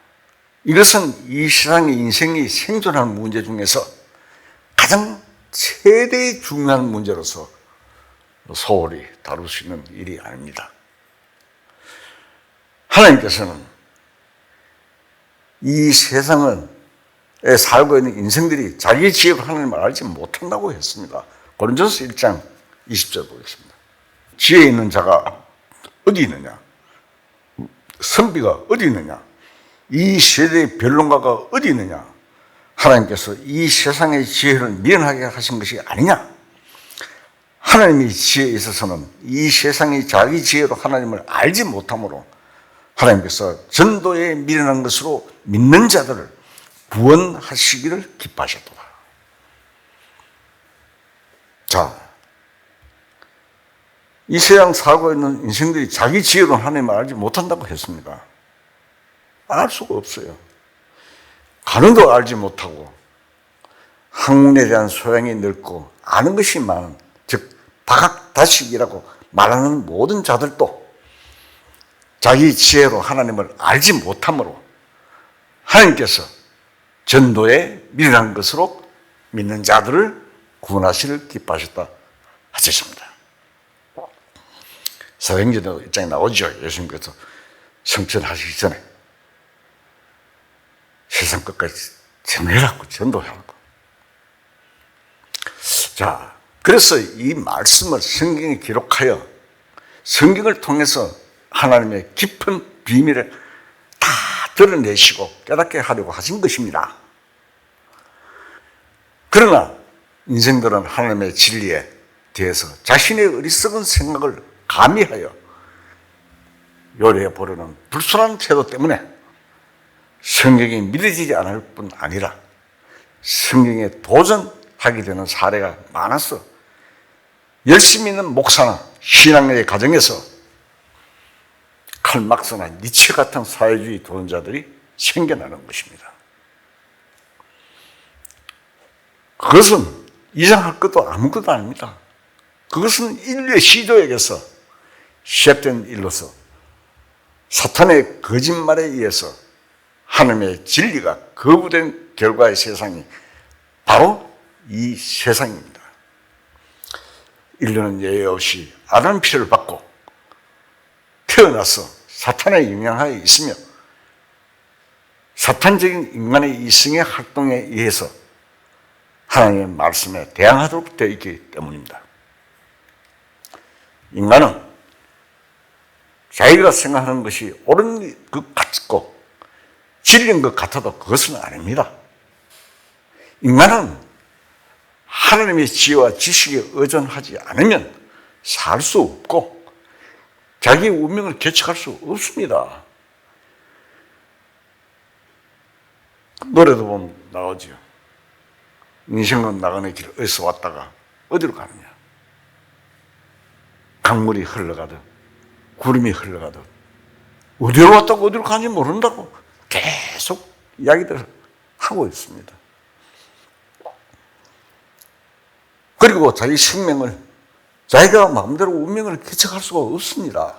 이것은 이 세상의 인생이 생존하는 문제 중에서 가장 최대의 중요한 문제로서 소홀히 다룰 수 있는 일이 아닙니다. 하나님께서는 이 세상에 살고 있는 인생들이 자기 지혜로 하나님을 알지 못한다고 했습니다. 고린도서 1장 20절 보겠습니다. 지혜 있는 자가 어디 있느냐? 선비가 어디 있느냐? 이 세대의 변론가가 어디 있느냐? 하나님께서 이 세상의 지혜를 미련하게 하신 것이 아니냐? 하나님의 지혜에 있어서는 이 세상이 자기 지혜로 하나님을 알지 못하므로 하나님께서 전도에 미련한 것으로 믿는 자들을 구원하시기를 기뻐하셨도다. 자, 이 세상 살고 있는 인생들이 자기 지혜로 하나님을 알지 못한다고 했습니다. 알 수가 없어요. 가능도 알지 못하고 학문에 대한 소양이 넓고 아는 것이 많은, 즉 다각다식이라고 말하는 모든 자들도 자기 지혜로 하나님을 알지 못하므로 하나님께서 전도에 미련한 것으로 믿는 자들을 구원하시를 기뻐하셨다 하셨습니다. 사도행전도 입장에 나오죠. 예수님께서 성천하시기 전에 세상 끝까지 전해라고 전도하라고. 자, 그래서 이 말씀을 성경에 기록하여 성경을 통해서 하나님의 깊은 비밀을 다 드러내시고 깨닫게 하려고 하신 것입니다. 그러나 인생들은 하나님의 진리에 대해서 자신의 어리석은 생각을 가미하여 요리해 보려는 불순한 태도 때문에 성경이 믿어지지 않을 뿐 아니라 성경에 도전하게 되는 사례가 많아서 열심히 있는 목사나 신앙의 가정에서 칼막스나 니체 같은 사회주의 도전자들이 생겨나는 것입니다. 그것은 이상할 것도 아무것도 아닙니다. 그것은 인류의 시도에게서 시작된 일로서 사탄의 거짓말에 의해서 하나님의 진리가 거부된 결과의 세상이 바로 이 세상입니다. 인류는 예외 없이 아담 피를 받고 태어나서 사탄의 영향하에 있으며 사탄적인 인간의 이성의 활동에 의해서 하나님의 말씀에 대항하도록 되어 있기 때문입니다. 인간은 자기가 생각하는 것이 옳은 것 같고 진리인 것 같아도 그것은 아닙니다. 인간은 하나님의 지혜와 지식에 의존하지 않으면 살 수 없고 자기의 운명을 개척할 수 없습니다. 노래도 보면 나오죠. 인생은 나가는 길 어디서 왔다가 어디로 가느냐. 강물이 흘러가듯 구름이 흘러가듯 어디로 왔다고 어디로 가는지 모른다고 계속 이야기들을 하고 있습니다. 그리고 자기 생명을 자기가 마음대로 운명을 개척할 수가 없습니다.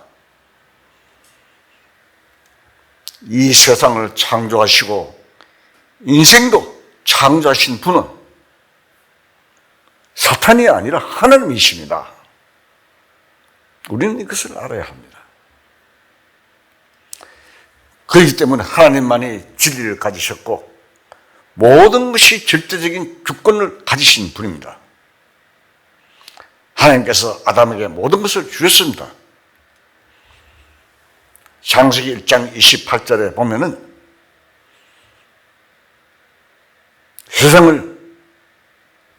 이 세상을 창조하시고 인생도 창조하신 분은 사탄이 아니라 하나님이십니다. 우리는 이것을 알아야 합니다. 그렇기 때문에 하나님만이 진리를 가지셨고 모든 것이 절대적인 주권을 가지신 분입니다. 하나님께서 아담에게 모든 것을 주셨습니다. 창세기 1장 28절에 보면은 세상을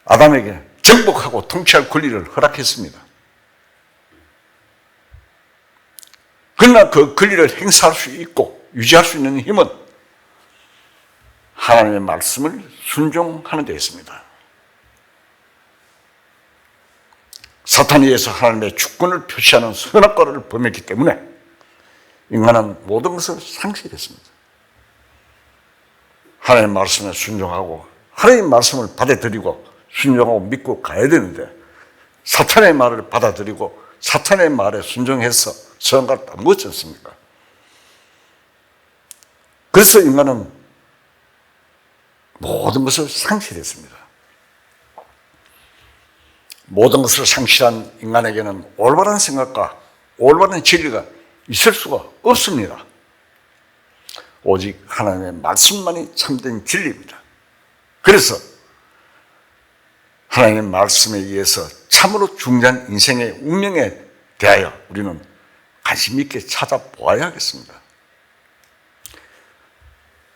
아담에게 정복하고 통치할 권리를 허락했습니다. 그러나 그 권리를 행사할 수 있고 유지할 수 있는 힘은 하나님의 말씀을 순종하는 데 있습니다. 사탄에 의해서 하나님의 주권을 표시하는 선악과를 범했기 때문에 인간은 모든 것을 상실했습니다. 하나님의 말씀에 순종하고 하나님의 말씀을 받아들이고 순종하고 믿고 가야 되는데 사탄의 말을 받아들이고 사탄의 말에 순종해서 선악과를 따먹었지 않습니까? 그래서 인간은 모든 것을 상실했습니다. 모든 것을 상실한 인간에게는 올바른 생각과 올바른 진리가 있을 수가 없습니다. 오직 하나님의 말씀만이 참된 진리입니다. 그래서 하나님의 말씀에 의해서 참으로 중요한 인생의 운명에 대하여 우리는 관심 있게 찾아보아야 하겠습니다.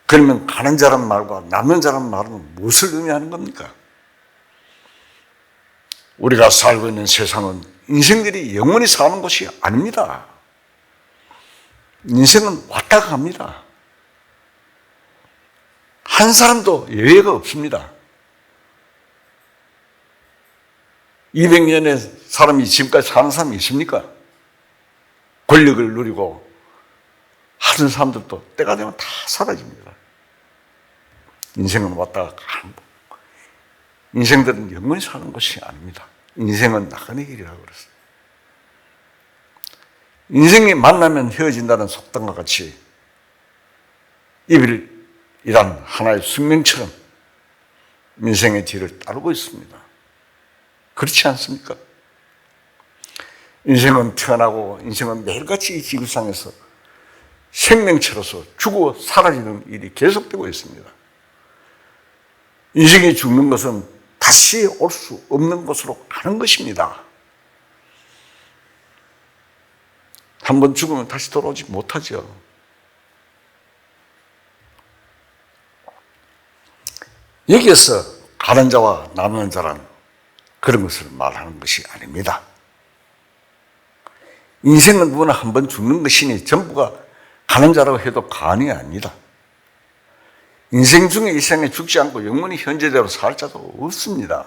그러면 가는 자란 말과 남는 자란 말은 무엇을 의미하는 겁니까? 우리가 살고 있는 세상은 인생들이 영원히 사는 것이 아닙니다. 인생은 왔다 갑니다. 한 사람도 예외가 없습니다. 200년의 사람이 지금까지 사는 사람이 있습니까? 권력을 누리고 하는 사람들도 때가 되면 다 사라집니다. 인생은 왔다가 가는 거. 인생들은 영원히 사는 것이 아닙니다. 인생은 나가는 길이라고 그랬어요. 인생이 만나면 헤어진다는 속담과 같이 이별이란 하나의 숙명처럼 인생의 뒤를 따르고 있습니다. 그렇지 않습니까? 인생은 태어나고 인생은 매일같이 이 지구상에서 생명체로서 죽어 사라지는 일이 계속되고 있습니다. 인생이 죽는 것은 다시 올 수 없는 곳으로 가는 것입니다. 한번 죽으면 다시 돌아오지 못하죠. 여기에서 가는 자와 남는 자란 그런 것을 말하는 것이 아닙니다. 인생은 누구나 한 번 죽는 것이니 전부가 가는 자라고 해도 과언이 아닙니다. 인생 중에 이 생에 죽지 않고 영원히 현재대로 살 자도 없습니다.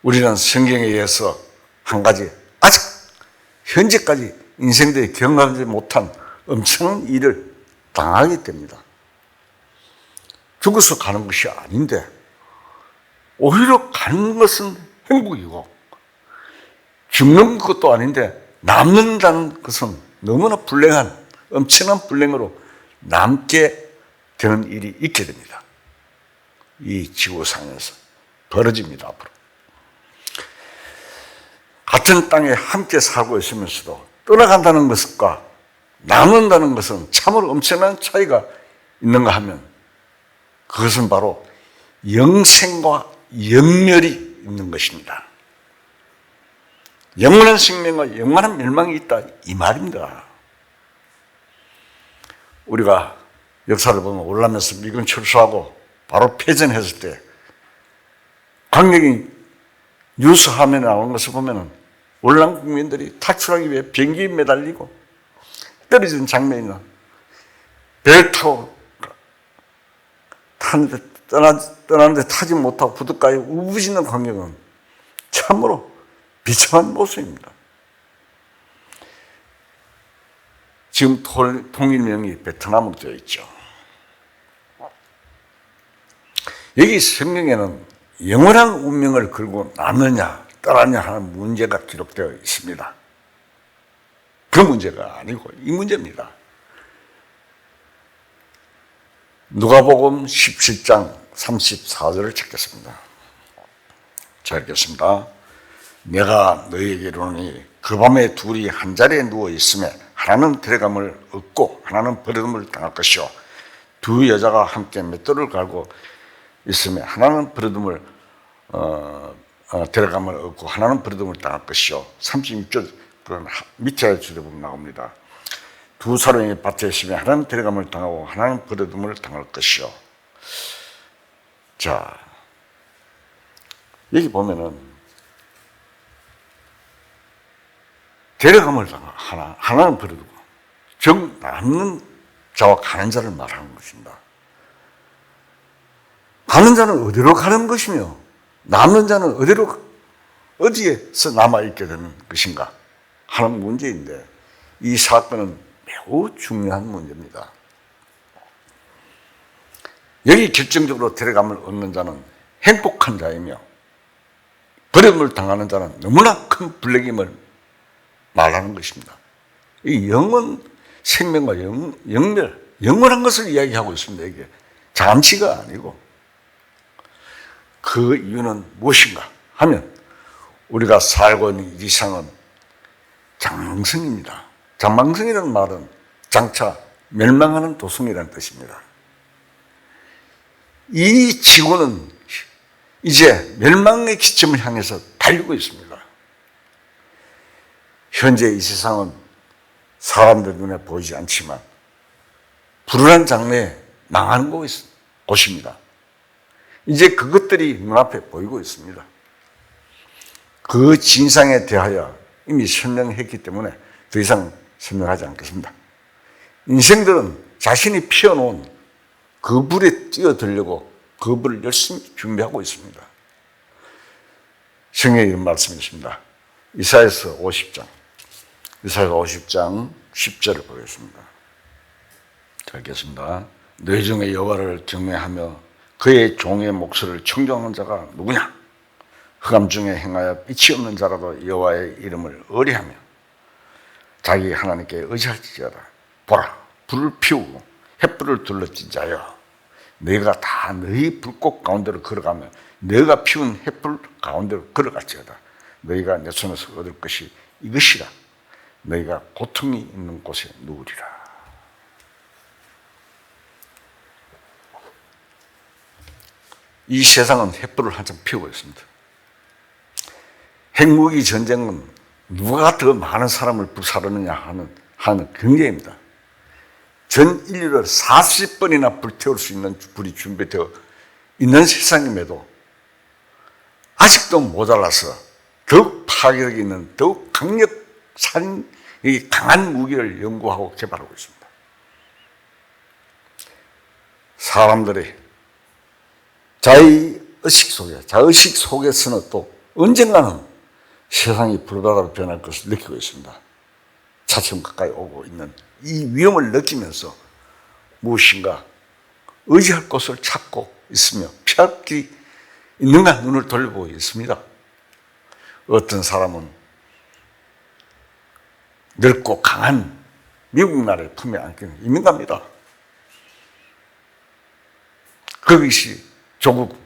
우리는 성경에 의해서 한 가지 아직 현재까지 인생들이 경험하지 못한 엄청난 일을 당하게 됩니다. 죽어서 가는 것이 아닌데 오히려 가는 것은 행복이고 죽는 것도 아닌데 남는다는 것은 너무나 불행한 엄청난 불행으로 남게 되는 일이 있게 됩니다. 이 지구상에서 벌어집니다. 앞으로 같은 땅에 함께 살고 있으면서도 떠나간다는 것과 남는다는 것은 참으로 엄청난 차이가 있는가 하면 그것은 바로 영생과 영멸이 있는 것입니다. 영원한 생명과 영원한 멸망이 있다 이 말입니다. 우리가 역사를 보면 올라면서 미군 철수하고 바로 패전했을 때 강력히 뉴스 화면에 나오는 것을 보면 올란 국민들이 탈출하기 위해 비행기에 매달리고 떨어지는 장면이나 배를 타고 떠나는데 타지 못하고 부둣가에 우부짖는 광경은 참으로 비참한 모습입니다. 지금 통일명이 베트남으로 되어 있죠. 여기 성경에는 영원한 운명을 걸고 남느냐 떠나냐 하는 문제가 기록되어 있습니다. 그 문제가 아니고 이 문제입니다. 누가복음 17장 34절을 찾겠습니다. 자, 읽겠습니다. 내가 너희에게 이르노니 그 밤에 둘이 한 자리에 누워 있으며 하나는 데려감을 얻고 하나는 버림을 당할 것이요 두 여자가 함께 맷돌을 갈고 있으며 하나는 버림을 데려감을 얻고 하나는 버림을 당할 것이요 36절 밑에 줄에 보면 나옵니다. 두 사람이 밭에 있으며 하나는 데려감을 당하고 하나는 버림을 당할 것이요. 자, 여기 보면은 데려감을 당하고 하나는 버리고 즉 남는 자와 가는 자를 말하는 것입니다. 가는 자는 어디로 가는 것이며 남는 자는 어디에서 남아있게 되는 것인가 하는 문제인데 이 사건은 매우 중요한 문제입니다. 여기 결정적으로 데려감을 얻는 자는 행복한 자이며 버림을 당하는 자는 너무나 큰 불행임을 말하는 것입니다. 이 영원 생명과 영멸, 영원한 것을 이야기하고 있습니다. 이게 잠시가 아니고 그 이유는 무엇인가 하면 우리가 살고 있는 이 세상은 장망성입니다. 장망성이라는 말은 장차 멸망하는 도성이라는 뜻입니다. 이 지구는 이제 멸망의 기점을 향해서 달리고 있습니다. 현재 이 세상은 사람들 눈에 보이지 않지만 불운한 장래에 망하는 곳입니다. 이제 그것들이 눈앞에 보이고 있습니다. 그 진상에 대하여 이미 설명했기 때문에 더 이상 설명하지 않겠습니다. 인생들은 자신이 피워놓은 그 불에 뛰어들려고 그 불을 열심히 준비하고 있습니다. 성경에 이런 말씀이 있습니다. 이사야서 50장 10절을 보겠습니다. 자, 읽겠습니다. 너희 중에 여호와를 경외하며 그의 종의 목소리를 청종하는 자가 누구냐? 흑암 중에 행하여 빛이 없는 자라도 여호와의 이름을 의뢰하며 자기 하나님께 의지할지어다. 보라, 불을 피우고 횃불을 둘러진 자여, 너희가 다 너희 불꽃 가운데로 걸어가며 너희가 피운 횃불 가운데로 걸어갈지어다. 너희가 내 손에서 얻을 것이 이것이라. 너희가 고통이 있는 곳에 누우리라. 이 세상은 횃불을 한참 피우고 있습니다. 핵무기 전쟁은 누가 더 많은 사람을 불사르느냐 하는 경쟁입니다. 전 인류를 40번이나 불태울 수 있는 불이 준비되어 있는 세상임에도 아직도 모자라서 더욱 파괴력이 있는 더욱 강한 무기를 연구하고 개발하고 있습니다. 사람들이 자의식 속에서는 또 언젠가는 세상이 불바다로 변할 것을 느끼고 있습니다. 차츰 가까이 오고 있는 이 위험을 느끼면서 무엇인가 의지할 곳을 찾고 있으며 피할 길이 있는가 눈을 돌려보고 있습니다. 어떤 사람은 넓고 강한 미국 나라의 품에 안기는 이민갑니다. 그것이 조국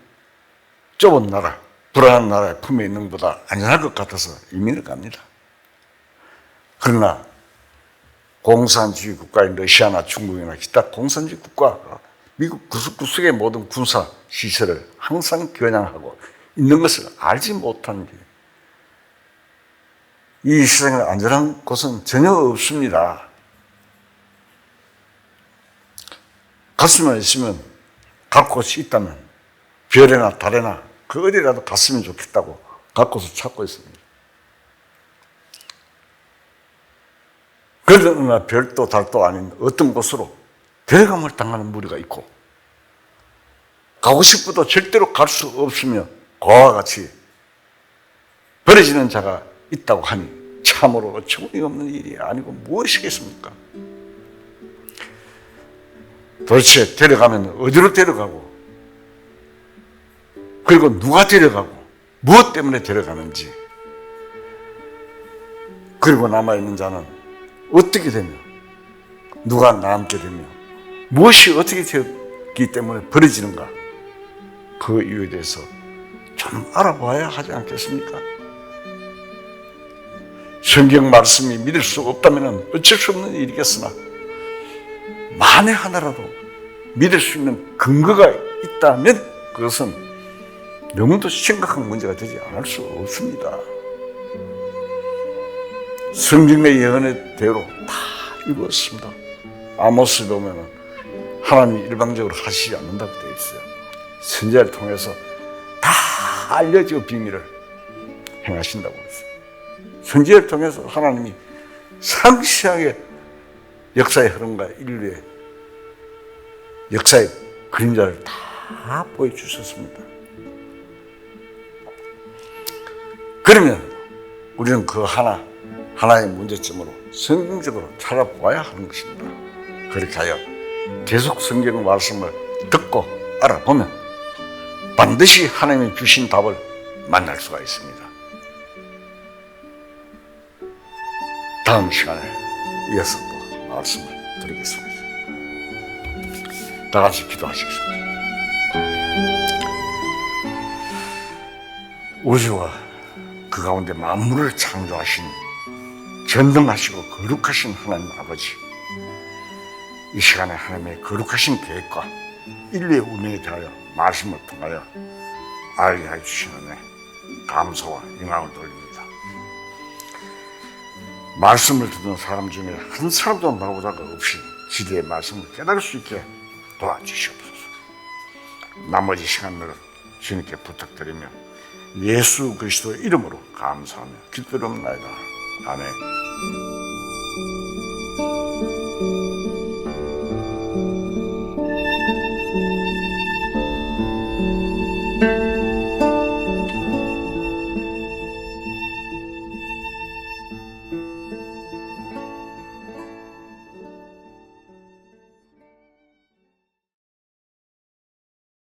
좁은 나라, 불안한 나라의 품에 있는 것보다 안전할 것 같아서 이민을 갑니다. 그러나 공산주의 국가인 러시아나 중국이나 기타 공산주의 국가가 미국 구석구석의 모든 군사 시설을 항상 겨냥하고 있는 것을 알지 못하는 게 이 세상에 안전한 곳은 전혀 없습니다. 가슴에 있으면 갈 곳이 있다면 별에나 달에나 그 어디라도 갔으면 좋겠다고 갈 곳을 찾고 있습니다. 그러나 별도 달도 아닌 어떤 곳으로 데려감을 당하는 무리가 있고 가고 싶어도 절대로 갈 수 없으며 그와 같이 버려지는 자가 있다고 하니 참으로 어처구니없는 일이 아니고 무엇이겠습니까? 도대체 데려가면 어디로 데려가고 그리고 누가 데려가고 무엇 때문에 데려가는지 그리고 남아있는 자는 어떻게 되며 누가 남게 되며 무엇이 어떻게 되었기 때문에 버려지는가 그 이유에 대해서 좀 알아봐야 하지 않겠습니까? 성경 말씀이 믿을 수 없다면 어쩔 수 없는 일이겠으나 만에 하나라도 믿을 수 있는 근거가 있다면 그것은 너무도 심각한 문제가 되지 않을 수 없습니다. 성경의 예언의 대로 다 이루었습니다. 아모스에 보면 하나님이 일방적으로 하시지 않는다고 되어 있어요. 선지자를 통해서 다 알려지고 비밀을 행하신다고 했어요. 선지자를 통해서 하나님이 상세하게 역사의 흐름과 인류의 역사의 그림자를 다 보여주셨습니다. 그러면 우리는 그 하나의 문제점으로 성경적으로 찾아보아야 하는 것입니다. 그렇게 하여 계속 성경 말씀을 듣고 알아보면 반드시 하나님이 주신 답을 만날 수가 있습니다. 다음 시간에 이어서 또 말씀을 드리겠습니다. 다 같이 기도하시겠습니다. 우주와 그 가운데 만물을 창조하신 전능하시고 거룩하신 하나님 아버지, 이 시간에 하나님의 거룩하신 계획과 인류의 운명에 대하여 말씀을 통하여 알게 해주신 은혜 감사와 영광을 돌립니다. 말씀을 듣는 사람 중에 한 사람도 나보다가 없이 지대의 말씀을 깨달을 수 있게 도와주시옵소서. 나머지 시간을 주님께 부탁드리며 예수 그리스도의 이름으로 감사하며 기도드립니다. 아멘.